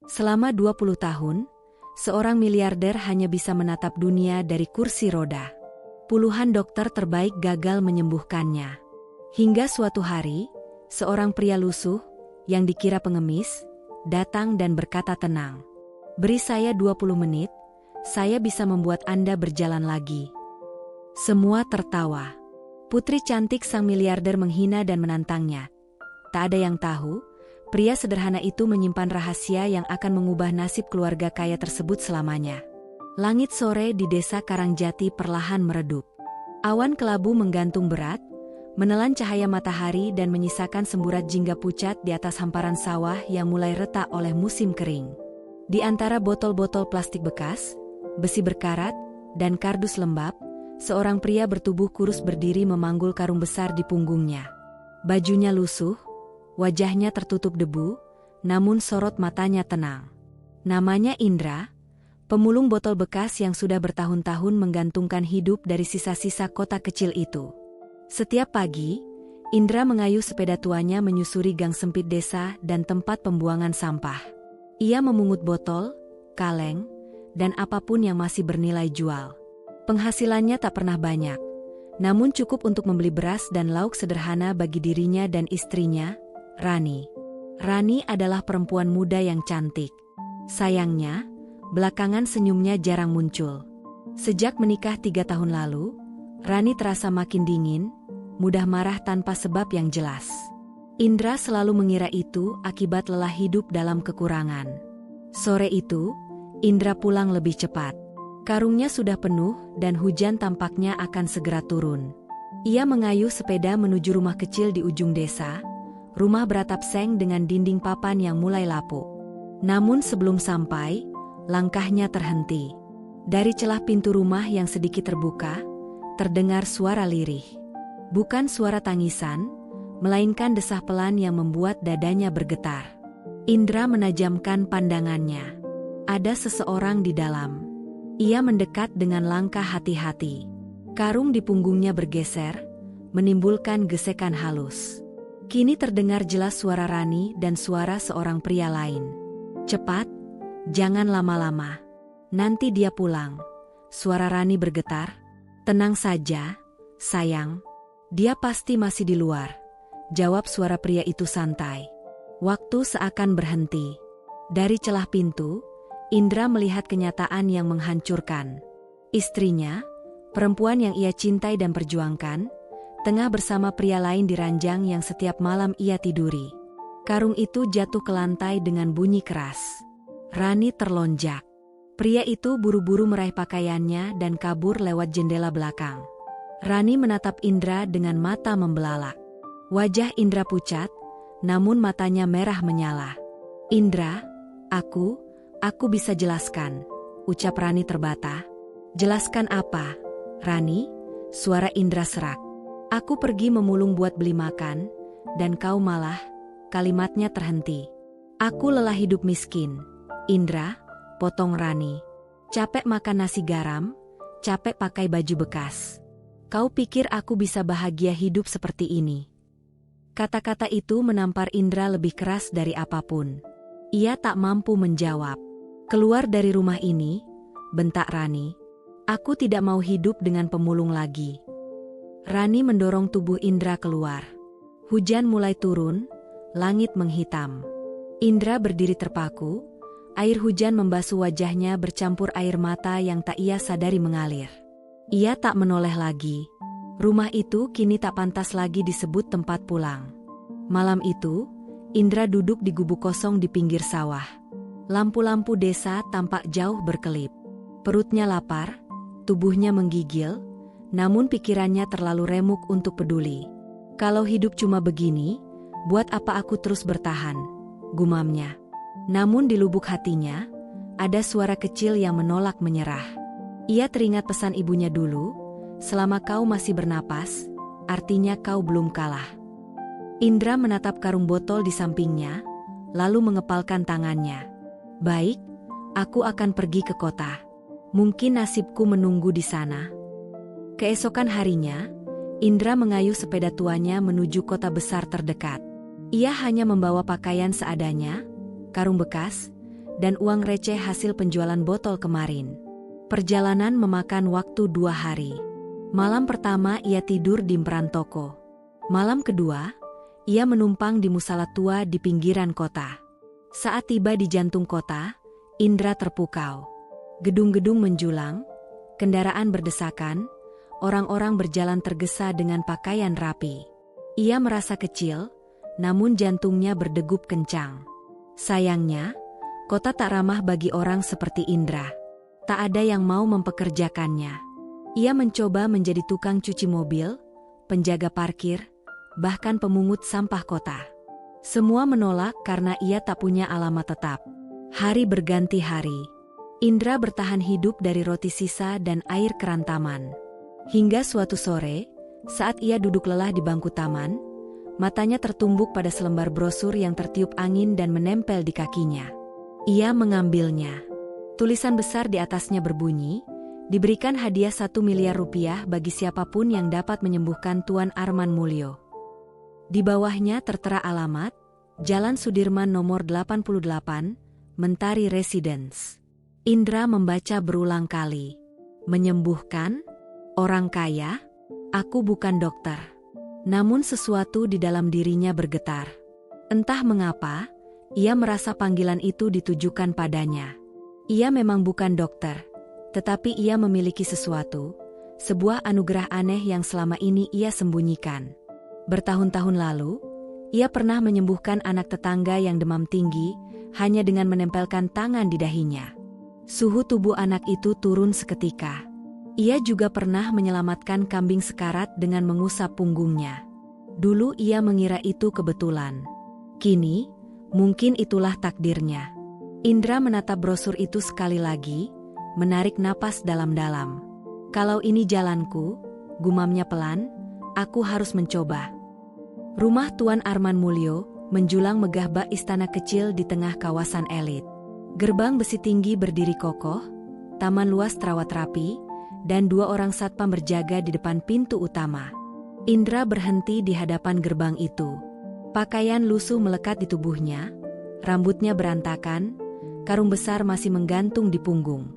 Selama 20 tahun, seorang miliarder hanya bisa menatap dunia dari kursi roda. Puluhan dokter terbaik gagal menyembuhkannya. Hingga suatu hari, seorang pria lusuh, yang dikira pengemis, datang dan berkata tenang. "Beri saya 20 menit, saya bisa membuat Anda berjalan lagi." Semua tertawa. Putri cantik sang miliarder menghina dan menantangnya. Tak ada yang tahu, pria sederhana itu menyimpan rahasia yang akan mengubah nasib keluarga kaya tersebut selamanya. Langit sore di desa Karangjati perlahan meredup. Awan kelabu menggantung berat, menelan cahaya matahari dan menyisakan semburat jingga pucat di atas hamparan sawah yang mulai retak oleh musim kering. Di antara botol-botol plastik bekas, besi berkarat, dan kardus lembab, seorang pria bertubuh kurus berdiri memanggul karung besar di punggungnya. Bajunya lusuh, wajahnya tertutup debu, namun sorot matanya tenang. Namanya Indra, pemulung botol bekas yang sudah bertahun-tahun menggantungkan hidup dari sisa-sisa kota kecil itu. Setiap pagi, Indra mengayuh sepeda tuanya menyusuri gang sempit desa dan tempat pembuangan sampah. Ia memungut botol, kaleng, dan apapun yang masih bernilai jual. Penghasilannya tak pernah banyak, namun cukup untuk membeli beras dan lauk sederhana bagi dirinya dan istrinya, Rani. Rani adalah perempuan muda yang cantik. Sayangnya, belakangan senyumnya jarang muncul. Sejak menikah 3 tahun lalu, Rani terasa makin dingin, mudah marah tanpa sebab yang jelas. Indra selalu mengira itu akibat lelah hidup dalam kekurangan. Sore itu, Indra pulang lebih cepat. Karungnya sudah penuh dan hujan tampaknya akan segera turun. Ia mengayuh sepeda menuju rumah kecil di ujung desa, rumah beratap seng dengan dinding papan yang mulai lapuk. Namun sebelum sampai, langkahnya terhenti. Dari celah pintu rumah yang sedikit terbuka, terdengar suara lirih. Bukan suara tangisan, melainkan desah pelan yang membuat dadanya bergetar. Indra menajamkan pandangannya. Ada seseorang di dalam. Ia mendekat dengan langkah hati-hati. Karung di punggungnya bergeser, menimbulkan gesekan halus. Kini terdengar jelas suara Rani dan suara seorang pria lain. "Cepat, jangan lama-lama. Nanti dia pulang." Suara Rani bergetar. "Tenang saja, sayang. Dia pasti masih di luar," jawab suara pria itu santai. Waktu seakan berhenti. Dari celah pintu, Indra melihat kenyataan yang menghancurkan. Istrinya, perempuan yang ia cintai dan perjuangkan, tengah bersama pria lain di ranjang yang setiap malam ia tiduri. Karung itu jatuh ke lantai dengan bunyi keras. Rani terlonjak. Pria itu buru-buru meraih pakaiannya dan kabur lewat jendela belakang. Rani menatap Indra dengan mata membelalak. Wajah Indra pucat, namun matanya merah menyala. "Indra, aku bisa jelaskan," ucap Rani terbata. "Jelaskan apa, Rani?" Suara Indra serak. "Aku pergi memulung buat beli makan, dan kau malah..." Kalimatnya terhenti. "Aku lelah hidup miskin, Indra," potong Rani. "Capek makan nasi garam, capek pakai baju bekas. Kau pikir aku bisa bahagia hidup seperti ini?" Kata-kata itu menampar Indra lebih keras dari apapun. Ia tak mampu menjawab. "Keluar dari rumah ini," bentak Rani. "Aku tidak mau hidup dengan pemulung lagi." Rani mendorong tubuh Indra keluar. Hujan mulai turun, langit menghitam. Indra berdiri terpaku, air hujan membasuh wajahnya bercampur air mata yang tak ia sadari mengalir. Ia tak menoleh lagi. Rumah itu kini tak pantas lagi disebut tempat pulang. Malam itu, Indra duduk di gubuk kosong di pinggir sawah. Lampu-lampu desa tampak jauh berkelip. Perutnya lapar, tubuhnya menggigil, namun pikirannya terlalu remuk untuk peduli. "Kalau hidup cuma begini, buat apa aku terus bertahan?" gumamnya. Namun di lubuk hatinya, ada suara kecil yang menolak menyerah. Ia teringat pesan ibunya dulu, "Selama kau masih bernapas, artinya kau belum kalah." Indra menatap karung botol di sampingnya, lalu mengepalkan tangannya. "Baik, aku akan pergi ke kota. Mungkin nasibku menunggu di sana." Keesokan harinya, Indra mengayuh sepeda tuanya menuju kota besar terdekat. Ia hanya membawa pakaian seadanya, karung bekas, dan uang receh hasil penjualan botol kemarin. Perjalanan memakan waktu 2 hari. Malam pertama ia tidur di emperan toko. Malam kedua, ia menumpang di musala tua di pinggiran kota. Saat tiba di jantung kota, indera terpukau. Gedung-gedung menjulang, kendaraan berdesakan, orang-orang berjalan tergesa dengan pakaian rapi. Ia merasa kecil, namun jantungnya berdegup kencang. Sayangnya, kota tak ramah bagi orang seperti Indra. Tak ada yang mau mempekerjakannya. Ia mencoba menjadi tukang cuci mobil, penjaga parkir, bahkan pemungut sampah kota. Semua menolak karena ia tak punya alamat tetap. Hari berganti hari. Indra bertahan hidup dari roti sisa dan air keran taman. Hingga suatu sore, saat ia duduk lelah di bangku taman, matanya tertumbuk pada selembar brosur yang tertiup angin dan menempel di kakinya. Ia mengambilnya. Tulisan besar di atasnya berbunyi, diberikan hadiah 1 miliar rupiah bagi siapapun yang dapat menyembuhkan Tuan Arman Mulyo. Di bawahnya tertera alamat, Jalan Sudirman nomor 88, Mentari Residence. Indra membaca berulang kali. Menyembuhkan? Orang kaya? Aku bukan dokter. Namun sesuatu di dalam dirinya bergetar. Entah mengapa, ia merasa panggilan itu ditujukan padanya. Ia memang bukan dokter, tetapi ia memiliki sesuatu, sebuah anugerah aneh yang selama ini ia sembunyikan. Bertahun-tahun lalu, ia pernah menyembuhkan anak tetangga yang demam tinggi hanya dengan menempelkan tangan di dahinya. Suhu tubuh anak itu turun seketika. Ia juga pernah menyelamatkan kambing sekarat dengan mengusap punggungnya. Dulu ia mengira itu kebetulan. Kini, mungkin itulah takdirnya. Indra menatap brosur itu sekali lagi, menarik napas dalam-dalam. Kalau ini jalanku, gumamnya pelan, aku harus mencoba. Rumah Tuan Arman Mulyo menjulang megah bak istana kecil di tengah kawasan elit. Gerbang besi tinggi berdiri kokoh, taman luas terawat rapi, dan 2 orang satpam berjaga di depan pintu utama. Indra berhenti di hadapan gerbang itu. Pakaian lusuh melekat di tubuhnya, rambutnya berantakan, karung besar masih menggantung di punggung.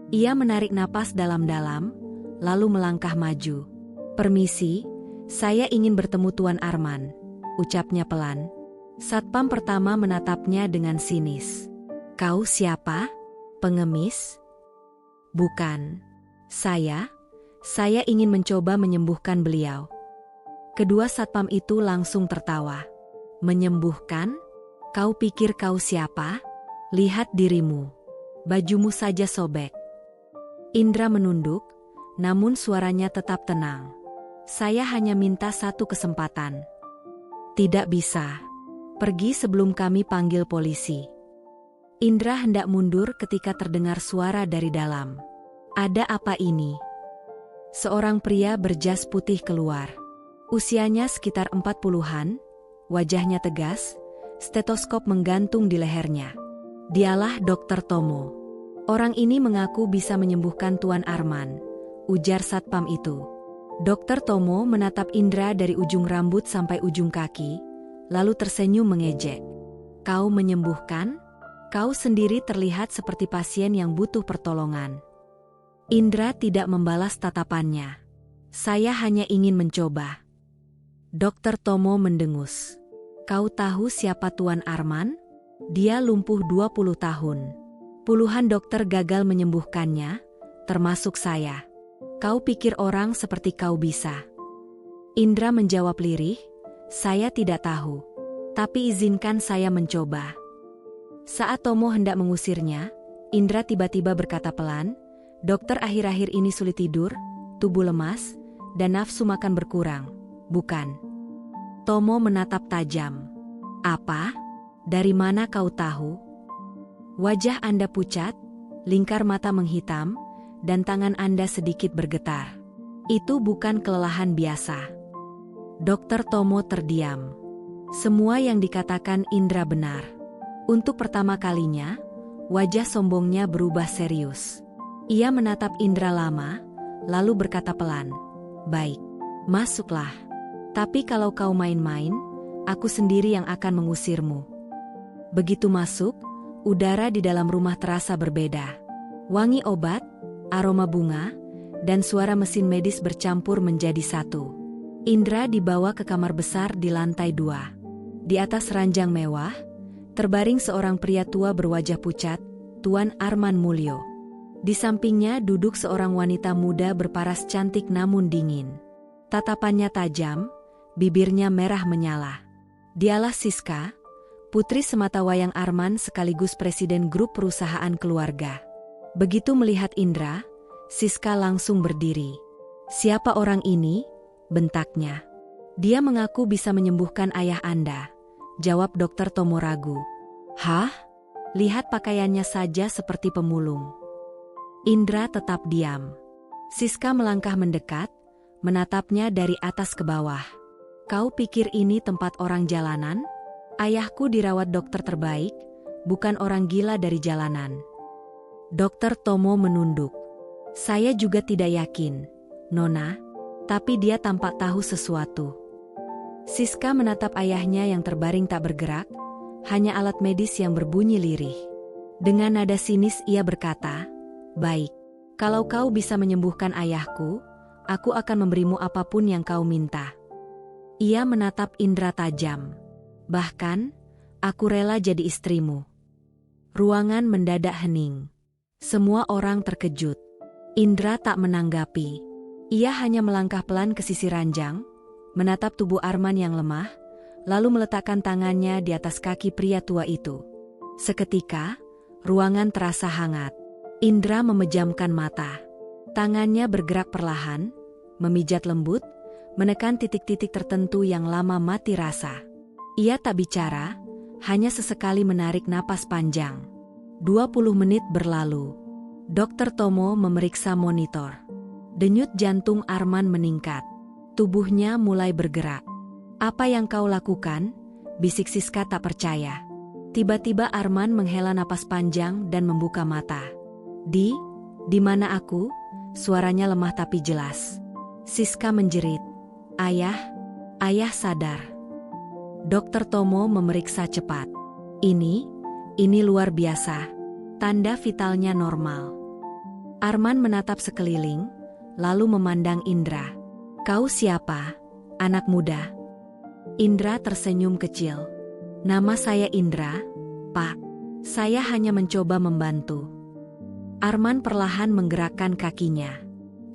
Ia menarik napas dalam-dalam, lalu melangkah maju. Permisi, saya ingin bertemu Tuan Arman, ucapnya pelan. Satpam pertama menatapnya dengan sinis. Kau siapa? Pengemis? Bukan. Saya ingin mencoba menyembuhkan beliau. Kedua satpam itu langsung tertawa. Menyembuhkan? Kau pikir kau siapa? Lihat dirimu. Bajumu saja sobek. Indra menunduk, namun suaranya tetap tenang. Saya hanya minta 1 kesempatan. Tidak bisa. Pergi sebelum kami panggil polisi. Indra hendak mundur ketika terdengar suara dari dalam. Ada apa ini? Seorang pria berjas putih keluar. Usianya sekitar 40-an, wajahnya tegas, stetoskop menggantung di lehernya. Dialah Dr. Tomo. Orang ini mengaku bisa menyembuhkan Tuan Arman, ujar satpam itu. Dr. Tomo menatap Indra dari ujung rambut sampai ujung kaki, lalu tersenyum mengejek. Kau menyembuhkan? Kau sendiri terlihat seperti pasien yang butuh pertolongan. Indra tidak membalas tatapannya. Saya hanya ingin mencoba. Dr. Tomo mendengus. Kau tahu siapa Tuan Arman? Dia lumpuh 20 tahun. Puluhan dokter gagal menyembuhkannya, termasuk saya. Kau pikir orang seperti kau bisa? Indra menjawab lirih, saya tidak tahu. Tapi izinkan saya mencoba. Saat Tomo hendak mengusirnya, Indra tiba-tiba berkata pelan, dokter akhir-akhir ini sulit tidur, tubuh lemas, dan nafsu makan berkurang, bukan? Tomo menatap tajam. Apa? Dari mana kau tahu? Wajah Anda pucat, lingkar mata menghitam, dan tangan Anda sedikit bergetar. Itu bukan kelelahan biasa. Dokter Tomo terdiam. Semua yang dikatakan Indra benar. Untuk pertama kalinya, wajah sombongnya berubah serius. Ia menatap Indra lama, lalu berkata pelan, baik, masuklah. Tapi kalau kau main-main, aku sendiri yang akan mengusirmu. Begitu masuk, Udara di dalam rumah terasa berbeda. Wangi obat, aroma bunga, dan suara mesin medis bercampur menjadi satu. Indra dibawa ke kamar besar di lantai 2. Di atas ranjang mewah, terbaring seorang pria tua berwajah pucat, Tuan Arman Mulyo. Di sampingnya duduk seorang wanita muda berparas cantik namun dingin. Tatapannya tajam, bibirnya merah menyala. Dialah Siska, putri sematawayang Arman sekaligus presiden grup perusahaan keluarga. Begitu melihat Indra, Siska langsung berdiri. "Siapa orang ini?" bentaknya. "Dia mengaku bisa menyembuhkan ayah Anda," jawab Dokter Tomo ragu. "Hah? Lihat pakaiannya saja seperti pemulung." Indra tetap diam. Siska melangkah mendekat, menatapnya dari atas ke bawah. "Kau pikir ini tempat orang jalanan? Ayahku dirawat dokter terbaik, bukan orang gila dari jalanan." Dokter Tomo menunduk. "Saya juga tidak yakin, Nona, tapi dia tampak tahu sesuatu." Siska menatap ayahnya yang terbaring tak bergerak, hanya alat medis yang berbunyi lirih. Dengan nada sinis ia berkata, "Baik, kalau kau bisa menyembuhkan ayahku, aku akan memberimu apapun yang kau minta." Ia menatap Indra tajam. "Bahkan, aku rela jadi istrimu." Ruangan mendadak hening. Semua orang terkejut. Indra tak menanggapi. Ia hanya melangkah pelan ke sisi ranjang, menatap tubuh Arman yang lemah, lalu meletakkan tangannya di atas kaki pria tua itu. Seketika, ruangan terasa hangat. Indra memejamkan mata. Tangannya bergerak perlahan, memijat lembut, menekan titik-titik tertentu yang lama mati rasa. Ia tak bicara, hanya sesekali menarik napas panjang. 20 menit berlalu. Dokter Tomo memeriksa monitor. Denyut jantung Arman meningkat. Tubuhnya mulai bergerak. "Apa yang kau lakukan?" bisik Siska tak percaya. Tiba-tiba Arman menghela napas panjang dan membuka mata. Di mana aku?" Suaranya lemah tapi jelas. Siska menjerit. Ayah sadar." Dokter Tomo memeriksa cepat. Ini luar biasa. Tanda vitalnya normal." Arman menatap sekeliling, lalu memandang Indra. "Kau siapa, anak muda?" Indra tersenyum kecil. "Nama saya Indra, Pak. Saya hanya mencoba membantu." Arman perlahan menggerakkan kakinya.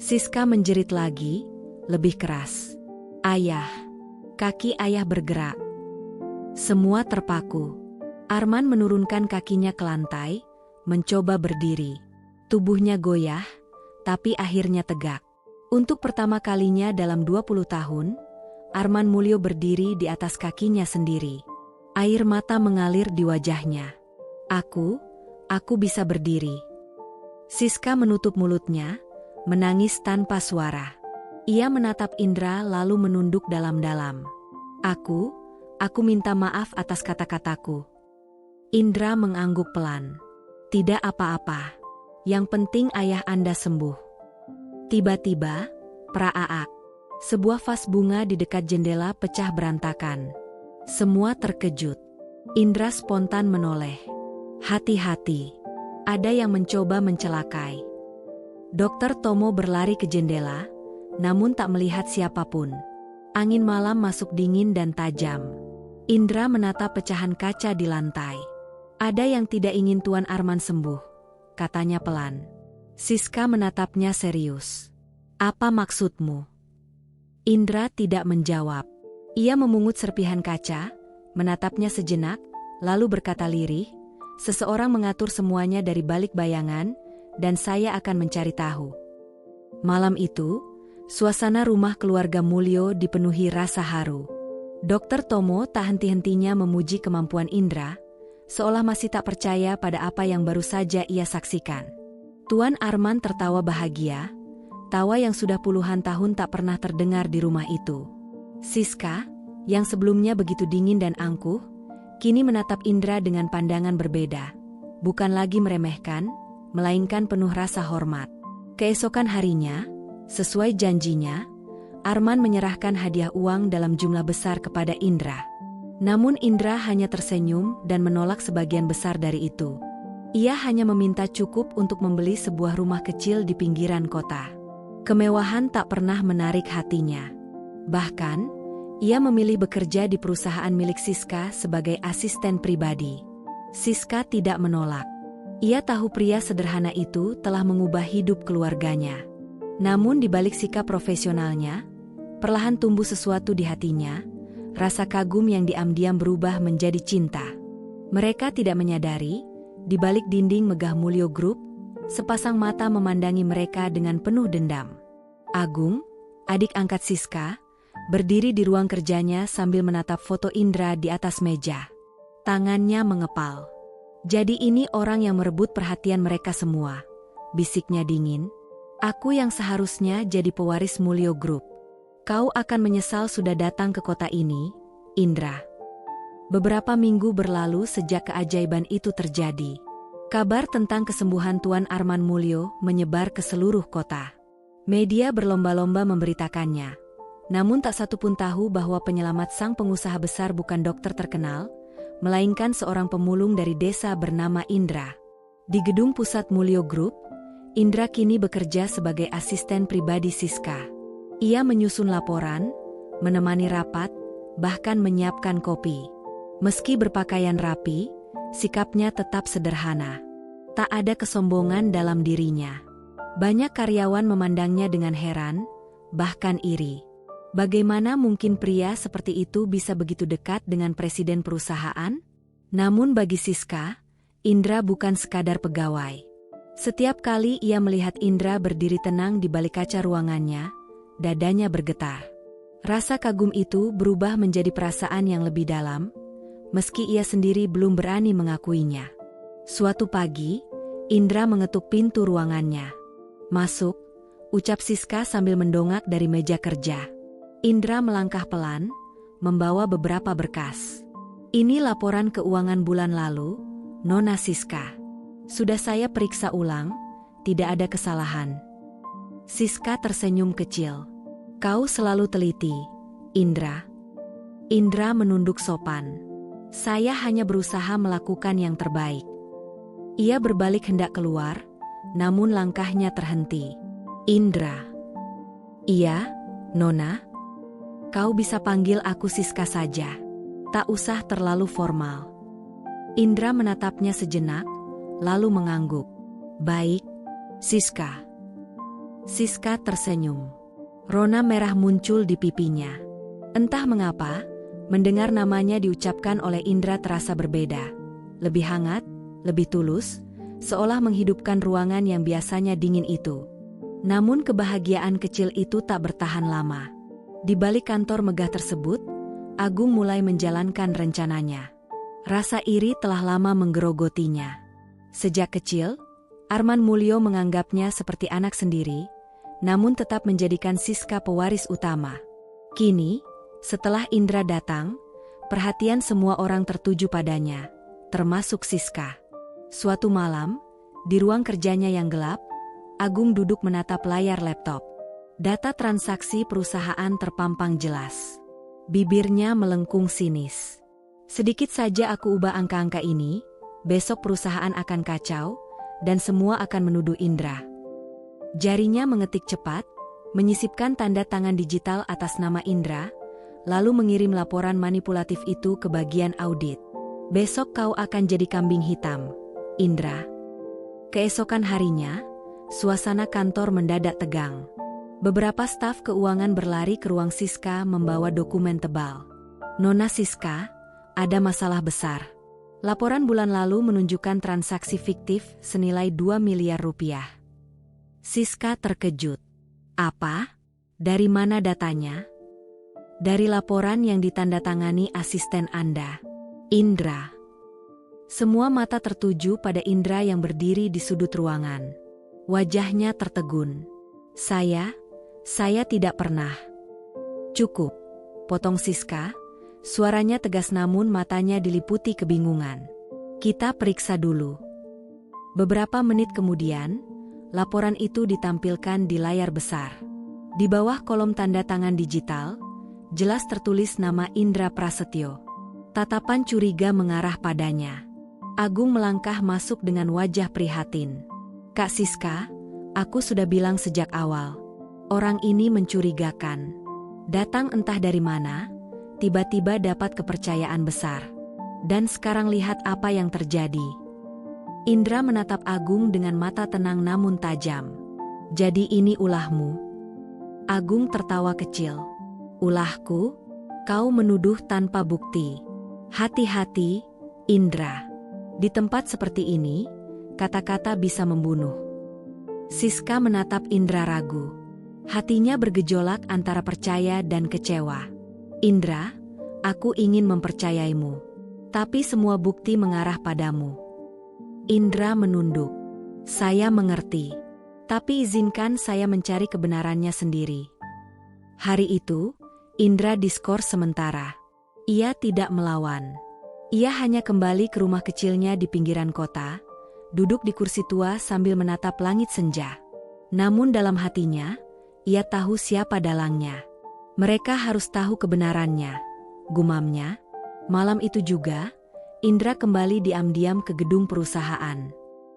Siska menjerit lagi, lebih keras. "Ayah." Kaki ayah bergerak. Semua terpaku. Arman menurunkan kakinya ke lantai, mencoba berdiri. Tubuhnya goyah, tapi akhirnya tegak. Untuk pertama kalinya dalam 20 tahun, Arman Mulyo berdiri di atas kakinya sendiri. Air mata mengalir di wajahnya. Aku bisa berdiri." Siska menutup mulutnya, menangis tanpa suara. Ia menatap Indra lalu menunduk dalam-dalam. Aku minta maaf atas kata-kataku." Indra mengangguk pelan. "Tidak apa-apa. Yang penting ayah Anda sembuh." Tiba-tiba, praaak. Sebuah vas bunga di dekat jendela pecah berantakan. Semua terkejut. Indra spontan menoleh. "Hati-hati. Ada yang mencoba mencelakai." Dokter Tomo berlari ke jendela, namun tak melihat siapapun. Angin malam masuk dingin dan tajam. Indra menatap pecahan kaca di lantai. "Ada yang tidak ingin Tuan Arman sembuh," katanya pelan. Siska menatapnya serius. "Apa maksudmu?" Indra tidak menjawab. Ia memungut serpihan kaca, menatapnya sejenak, lalu berkata lirih, "Seseorang mengatur semuanya dari balik bayangan, dan saya akan mencari tahu." Malam itu, suasana rumah keluarga Mulyo dipenuhi rasa haru. Dokter Tomo tak henti-hentinya memuji kemampuan Indra, seolah masih tak percaya pada apa yang baru saja ia saksikan. Tuan Arman tertawa bahagia, tawa yang sudah puluhan tahun tak pernah terdengar di rumah itu. Siska, yang sebelumnya begitu dingin dan angkuh, kini menatap Indra dengan pandangan berbeda. Bukan lagi meremehkan, melainkan penuh rasa hormat. Keesokan harinya, sesuai janjinya, Arman menyerahkan hadiah uang dalam jumlah besar kepada Indra. Namun Indra hanya tersenyum dan menolak sebagian besar dari itu. Ia hanya meminta cukup untuk membeli sebuah rumah kecil di pinggiran kota. Kemewahan tak pernah menarik hatinya. Bahkan, ia memilih bekerja di perusahaan milik Siska sebagai asisten pribadi. Siska tidak menolak. Ia tahu pria sederhana itu telah mengubah hidup keluarganya. Namun di balik sikap profesionalnya, perlahan tumbuh sesuatu di hatinya, rasa kagum yang diam-diam berubah menjadi cinta. Mereka tidak menyadari, di balik dinding megah Mulyo Group, sepasang mata memandangi mereka dengan penuh dendam. Agung, adik angkat Siska, berdiri di ruang kerjanya sambil menatap foto Indra di atas meja. Tangannya mengepal. Jadi ini orang yang merebut perhatian mereka semua. Bisiknya dingin. Aku yang seharusnya jadi pewaris Mulyo Group. Kau akan menyesal sudah datang ke kota ini, Indra. Beberapa minggu berlalu sejak keajaiban itu terjadi. Kabar tentang kesembuhan Tuan Arman Mulyo menyebar ke seluruh kota. Media berlomba-lomba memberitakannya. Namun tak satu pun tahu bahwa penyelamat sang pengusaha besar bukan dokter terkenal, melainkan seorang pemulung dari desa bernama Indra. Di gedung pusat Mulyo Group, Indra kini bekerja sebagai asisten pribadi Siska. Ia menyusun laporan, menemani rapat, bahkan menyiapkan kopi. Meski berpakaian rapi, sikapnya tetap sederhana. Tak ada kesombongan dalam dirinya. Banyak karyawan memandangnya dengan heran, bahkan iri. Bagaimana mungkin pria seperti itu bisa begitu dekat dengan presiden perusahaan? Namun bagi Siska, Indra bukan sekadar pegawai. Setiap kali ia melihat Indra berdiri tenang di balik kaca ruangannya, dadanya bergetar. Rasa kagum itu berubah menjadi perasaan yang lebih dalam, meski ia sendiri belum berani mengakuinya. Suatu pagi, Indra mengetuk pintu ruangannya. "Masuk," ucap Siska sambil mendongak dari meja kerja. Indra melangkah pelan, membawa beberapa berkas. "Ini laporan keuangan bulan lalu, Nona Siska. Sudah saya periksa ulang, tidak ada kesalahan." Siska tersenyum kecil. "Kau selalu teliti, Indra." Indra menunduk sopan. "Saya hanya berusaha melakukan yang terbaik." Ia berbalik hendak keluar, namun langkahnya terhenti. "Indra." "Iya, Nona." "Kau bisa panggil aku Siska saja. Tak usah terlalu formal." Indra menatapnya sejenak, lalu mengangguk. "Baik, Siska." Siska tersenyum. Rona merah muncul di pipinya. Entah mengapa, mendengar namanya diucapkan oleh Indra terasa berbeda. Lebih hangat, lebih tulus, seolah menghidupkan ruangan yang biasanya dingin itu. Namun kebahagiaan kecil itu tak bertahan lama. Di balik kantor megah tersebut, Agung mulai menjalankan rencananya. Rasa iri telah lama menggerogotinya. Sejak kecil, Arman Mulyo menganggapnya seperti anak sendiri, namun tetap menjadikan Siska pewaris utama. Kini, setelah Indra datang, perhatian semua orang tertuju padanya, termasuk Siska. Suatu malam, di ruang kerjanya yang gelap, Agung duduk menatap layar laptop. Data transaksi perusahaan terpampang jelas. Bibirnya melengkung sinis. "Sedikit saja aku ubah angka-angka ini, besok perusahaan akan kacau, dan semua akan menuduh Indra." Jarinya mengetik cepat, menyisipkan tanda tangan digital atas nama Indra, lalu mengirim laporan manipulatif itu ke bagian audit. "Besok kau akan jadi kambing hitam, Indra." Keesokan harinya, suasana kantor mendadak tegang. Beberapa staf keuangan berlari ke ruang Siska membawa dokumen tebal. "Nona Siska, ada masalah besar." Laporan bulan lalu menunjukkan transaksi fiktif senilai 2 miliar rupiah. Siska terkejut. "Apa? Dari mana datanya?" "Dari laporan yang ditandatangani asisten Anda, Indra." Semua mata tertuju pada Indra yang berdiri di sudut ruangan. Wajahnya tertegun. Saya tidak pernah." "Cukup," potong Siska. Suaranya tegas namun matanya diliputi kebingungan. "Kita periksa dulu." Beberapa menit kemudian, laporan itu ditampilkan di layar besar. Di bawah kolom tanda tangan digital, jelas tertulis nama Indra Prasetyo. Tatapan curiga mengarah padanya. Agung melangkah masuk dengan wajah prihatin. "Kak Siska, aku sudah bilang sejak awal. Orang ini mencurigakan. Datang entah dari mana, tiba-tiba dapat kepercayaan besar. Dan sekarang lihat apa yang terjadi." Indra menatap Agung dengan mata tenang namun tajam. "Jadi ini ulahmu?" Agung tertawa kecil. "Ulahku? Kau menuduh tanpa bukti. Hati-hati, Indra. Di tempat seperti ini, kata-kata bisa membunuh." Siska menatap Indra ragu. Hatinya bergejolak antara percaya dan kecewa. "Indra, aku ingin mempercayaimu. Tapi semua bukti mengarah padamu." Indra menunduk. "Saya mengerti. Tapi izinkan saya mencari kebenarannya sendiri." Hari itu, Indra diskors sementara. Ia tidak melawan. Ia hanya kembali ke rumah kecilnya di pinggiran kota, duduk di kursi tua sambil menatap langit senja. Namun dalam hatinya, ia tahu siapa dalangnya. Mereka harus tahu kebenarannya, gumamnya. Malam itu juga, Indra kembali diam-diam ke gedung perusahaan.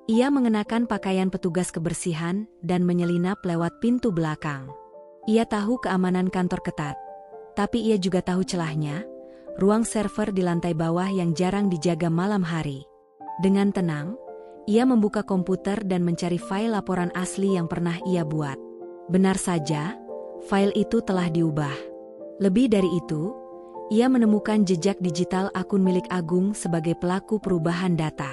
Ia mengenakan pakaian petugas kebersihan dan menyelinap lewat pintu belakang. Ia tahu keamanan kantor ketat, tapi ia juga tahu celahnya, ruang server di lantai bawah yang jarang dijaga malam hari. Dengan tenang, ia membuka komputer dan mencari file laporan asli yang pernah ia buat. Benar saja, file itu telah diubah. Lebih dari itu, ia menemukan jejak digital akun milik Agung sebagai pelaku perubahan data.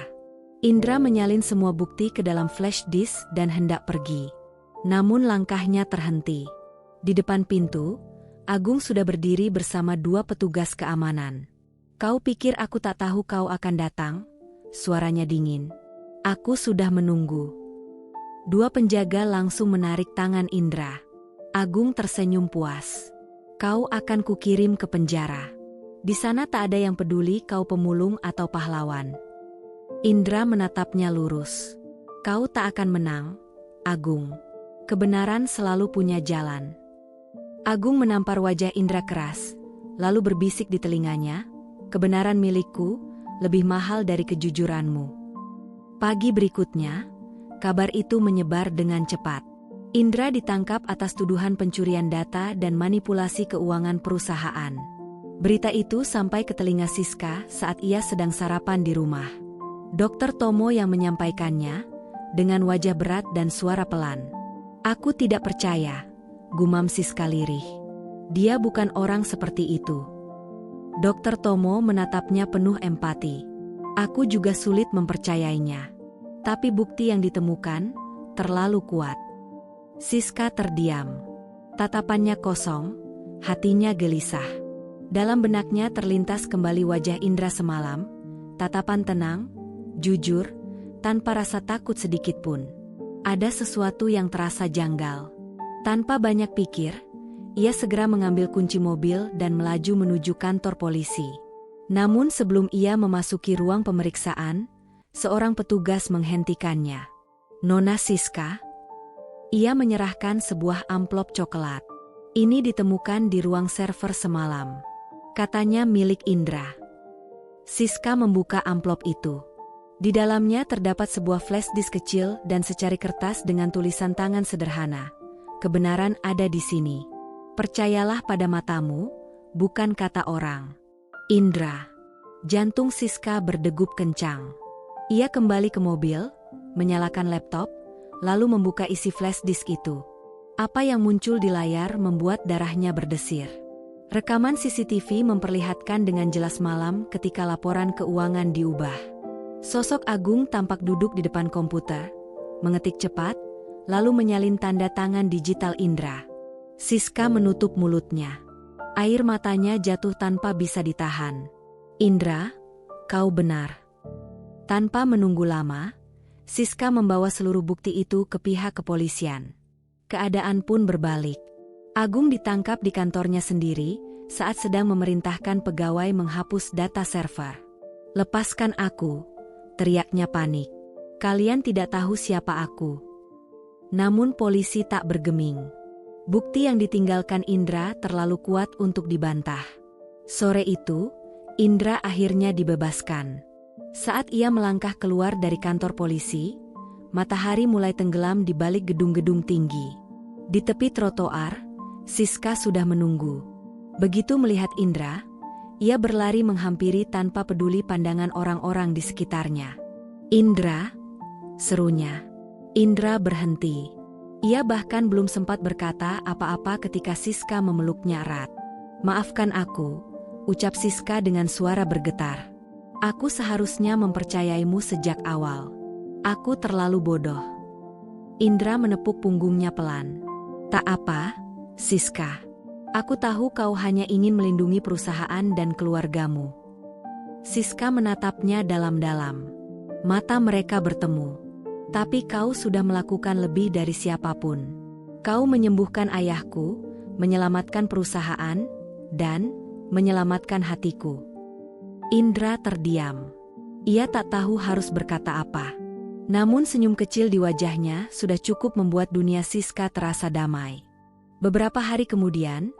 Indra menyalin semua bukti ke dalam flash disk dan hendak pergi. Namun langkahnya terhenti. Di depan pintu, Agung sudah berdiri bersama dua petugas keamanan. "Kau pikir aku tak tahu kau akan datang?" Suaranya dingin. "Aku sudah menunggu." Dua penjaga langsung menarik tangan Indra. Agung tersenyum puas. "Kau akan kukirim ke penjara. Di sana tak ada yang peduli kau pemulung atau pahlawan." Indra menatapnya lurus. "Kau tak akan menang, Agung. Kebenaran selalu punya jalan." Agung menampar wajah Indra keras, lalu berbisik di telinganya, "Kebenaran milikku lebih mahal dari kejujuranmu." Pagi berikutnya, kabar itu menyebar dengan cepat. Indra ditangkap atas tuduhan pencurian data dan manipulasi keuangan perusahaan. Berita itu sampai ke telinga Siska saat ia sedang sarapan di rumah. Dokter Tomo yang menyampaikannya, dengan wajah berat dan suara pelan. "Aku tidak percaya," gumam Siska lirih. "Dia bukan orang seperti itu." Dokter Tomo menatapnya penuh empati. "Aku juga sulit mempercayainya. Tapi bukti yang ditemukan terlalu kuat." Siska terdiam. Tatapannya kosong, hatinya gelisah. Dalam benaknya terlintas kembali wajah Indra semalam, tatapan tenang, jujur, tanpa rasa takut sedikitpun. Ada sesuatu yang terasa janggal. Tanpa banyak pikir, ia segera mengambil kunci mobil dan melaju menuju kantor polisi. Namun sebelum ia memasuki ruang pemeriksaan, seorang petugas menghentikannya. "Nona Siska?" Ia menyerahkan sebuah amplop coklat. "Ini ditemukan di ruang server semalam," katanya milik Indra. Siska membuka amplop itu. Di dalamnya terdapat sebuah flash disk kecil dan secari kertas dengan tulisan tangan sederhana. "Kebenaran ada di sini. Percayalah pada matamu, bukan kata orang." Indra. Jantung Siska berdegup kencang. Ia kembali ke mobil, menyalakan laptop, lalu membuka isi flash disk itu. Apa yang muncul di layar membuat darahnya berdesir. Rekaman CCTV memperlihatkan dengan jelas malam ketika laporan keuangan diubah. Sosok Agung tampak duduk di depan komputer, mengetik cepat, lalu menyalin tanda tangan digital Indra. Siska menutup mulutnya. Air matanya jatuh tanpa bisa ditahan. "Indra, kau benar." Tanpa menunggu lama, Siska membawa seluruh bukti itu ke pihak kepolisian. Keadaan pun berbalik. Agung ditangkap di kantornya sendiri saat sedang memerintahkan pegawai menghapus data server. "Lepaskan aku," teriaknya panik. "Kalian tidak tahu siapa aku." Namun polisi tak bergeming. Bukti yang ditinggalkan Indra terlalu kuat untuk dibantah. Sore itu, Indra akhirnya dibebaskan. Saat ia melangkah keluar dari kantor polisi, matahari mulai tenggelam di balik gedung-gedung tinggi. Di tepi trotoar, Siska sudah menunggu. Begitu melihat Indra, ia berlari menghampiri tanpa peduli pandangan orang-orang di sekitarnya. "Indra," serunya. Indra berhenti. Ia bahkan belum sempat berkata apa-apa ketika Siska memeluknya erat. "Maafkan aku," ucap Siska dengan suara bergetar. "Aku seharusnya mempercayaimu sejak awal. Aku terlalu bodoh." Indra menepuk punggungnya pelan. "Tak apa, Siska. Aku tahu kau hanya ingin melindungi perusahaan dan keluargamu." Siska menatapnya dalam-dalam. Mata mereka bertemu. "Tapi kau sudah melakukan lebih dari siapapun. Kau menyembuhkan ayahku, menyelamatkan perusahaan, dan menyelamatkan hatiku." Indra terdiam. Ia tak tahu harus berkata apa. Namun senyum kecil di wajahnya sudah cukup membuat dunia Siska terasa damai. Beberapa hari kemudian,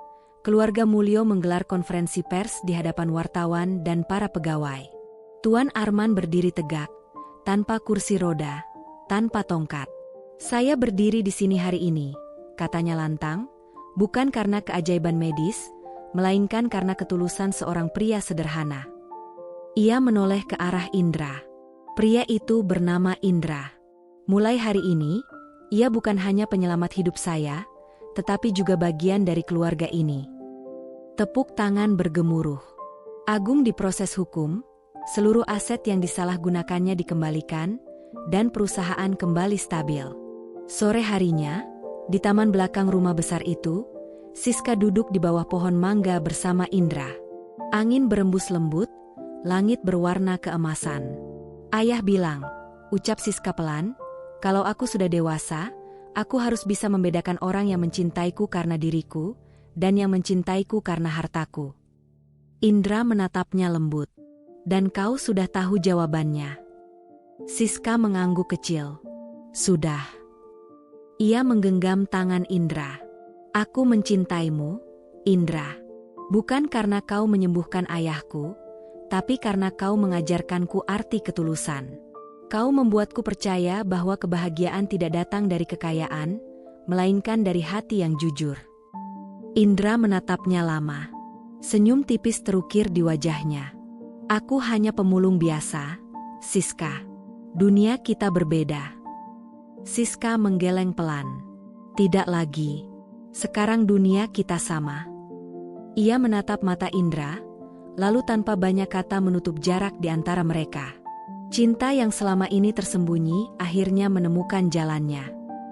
keluarga Mulyo menggelar konferensi pers di hadapan wartawan dan para pegawai. Tuan Arman berdiri tegak, tanpa kursi roda, tanpa tongkat. "Saya berdiri di sini hari ini," katanya lantang, "bukan karena keajaiban medis, melainkan karena ketulusan seorang pria sederhana." Ia menoleh ke arah Indra. Pria itu bernama Indra. "Mulai hari ini, ia bukan hanya penyelamat hidup saya, tetapi juga bagian dari keluarga ini." Tepuk tangan bergemuruh. Agung diproses hukum, seluruh aset yang disalahgunakannya dikembalikan, dan perusahaan kembali stabil. Sore harinya, di taman belakang rumah besar itu, Siska duduk di bawah pohon mangga bersama Indra. Angin berembus lembut, langit berwarna keemasan. "Ayah bilang," ucap Siska pelan, "kalau aku sudah dewasa, aku harus bisa membedakan orang yang mencintaiku karena diriku, dan yang mencintaiku karena hartaku." Indra menatapnya lembut. "Dan kau sudah tahu jawabannya?" Siska mengangguk kecil. "Sudah." Ia menggenggam tangan Indra. "Aku mencintaimu, Indra. Bukan karena kau menyembuhkan ayahku, tapi karena kau mengajarkanku arti ketulusan. Kau membuatku percaya bahwa kebahagiaan tidak datang dari kekayaan, melainkan dari hati yang jujur." Indra menatapnya lama. Senyum tipis terukir di wajahnya. "Aku hanya pemulung biasa, Siska. Dunia kita berbeda." Siska menggeleng pelan. "Tidak lagi. Sekarang dunia kita sama." Ia menatap mata Indra, lalu tanpa banyak kata menutup jarak di antara mereka. Cinta yang selama ini tersembunyi akhirnya menemukan jalannya.